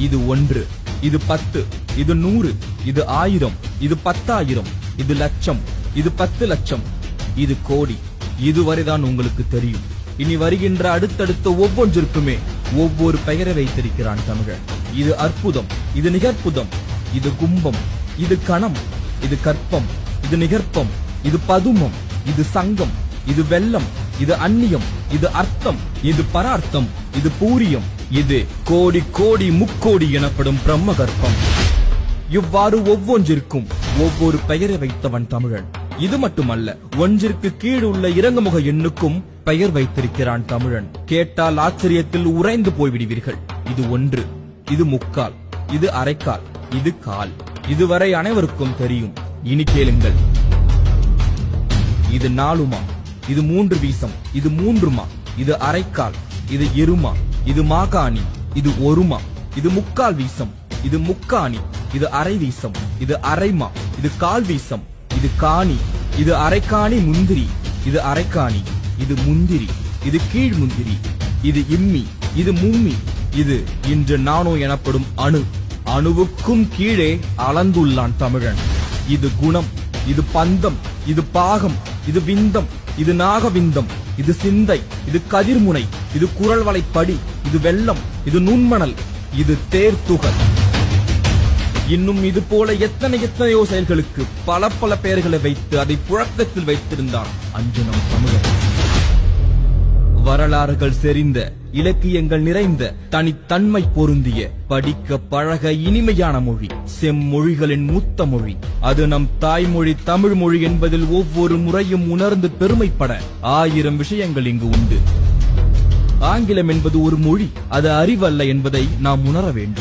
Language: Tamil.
இது 1, இது 10, இது 100, இது 1000, இது 10,000, இது லட்சம், இது 10 லட்சம், இது கோடி. இதுவரைதான் உங்களுக்கு தெரியும். இனி வருகின்ற அடுத்தடுத்த ஒவ்வொன்றிற்குமே ஒவ்வொரு பெயரை வைத்திருக்கிறான் தமிழன். இது அற்புதம், இது நிகற்புதம், இது கும்பம், இது கணம், இது கற்பம், இது நிகற்பம், இது பதுமம், இது சங்கம், இது வெள்ளம், இது அந்நியம், இது அர்த்தம், இது பரார்த்தம், இது பூரியம், இது கோடி கோடி முக்கோடி எனப்படும் பிரம்மகற்பம். இவ்வாறு ஒவ்வொன்றிற்கும் ஒவ்வொரு பெயரை வைத்தவன் தமிழன். இது மட்டுமல்ல, ஒன்றிற்கு கீழ் உள்ள இறங்குமுக எண்ணுக்கும் பெயர் வைத்திருக்கிறான் தமிழன். கேட்டால் ஆச்சரியத்தில் உறைந்து போய்விடுவீர்கள். இது 1, இது முக்கால், இது அரைக்கால், இது கால். இதுவரை அனைவருக்கும் தெரியும். இனி கேளுங்கள். இது 4மா, இது 3 வீசம், இது 3மா, இது அரைக்கால், இது இருமா, இது மாகாணி, இது 1மா, இது முக்கால் வீசம், இது முக்காணி, இது அரை வீசம், இது அரைமா, இது கால் வீசம், இது காணி, இது அரைக்காணி முந்திரி, இது அரைக்காணி, இது முந்திரி, இது கீழ் முந்திரி, இது இம்மி, இது மும்மி, இது இன்று நானோ எனப்படும் அணு. அணுவுக்கும் கீழே அளந்துள்ளான் தமிழன். இது குணம், இது பந்தம், இது பாகம், இது விந்தம், இது நாகவிந்தம், இது சிந்தை, இது கதிர்முனை, இது குரல்வளைப்படி, இது வெள்ளம், இது நுண்மணல், இது தேர்த்துகள். இன்னும் இது போல எத்தனையோ செயல்களுக்கு பல பல பெயர்களை வைத்து அதை புழக்கத்தில் வைத்திருந்தான் அஞ்சுனம் தமிழன். வரலாறுகள் செறிந்த, இலக்கியங்கள் நிறைந்த, தனித்தன்மை பொருந்திய, படிக்க பழக இனிமையான மொழி, செம்மொழிகளின் மூத்த மொழி. அது நம் தாய்மொழி தமிழ் மொழி என்பதில் ஒவ்வொரு முறையும் உணர்ந்து பெருமைப்பட 1000 விஷயங்கள் இங்கு உண்டு. ஆங்கிலம் என்பது ஒரு மொழி, அது அறிவல்ல என்பதை நாம் உணர வேண்டும்.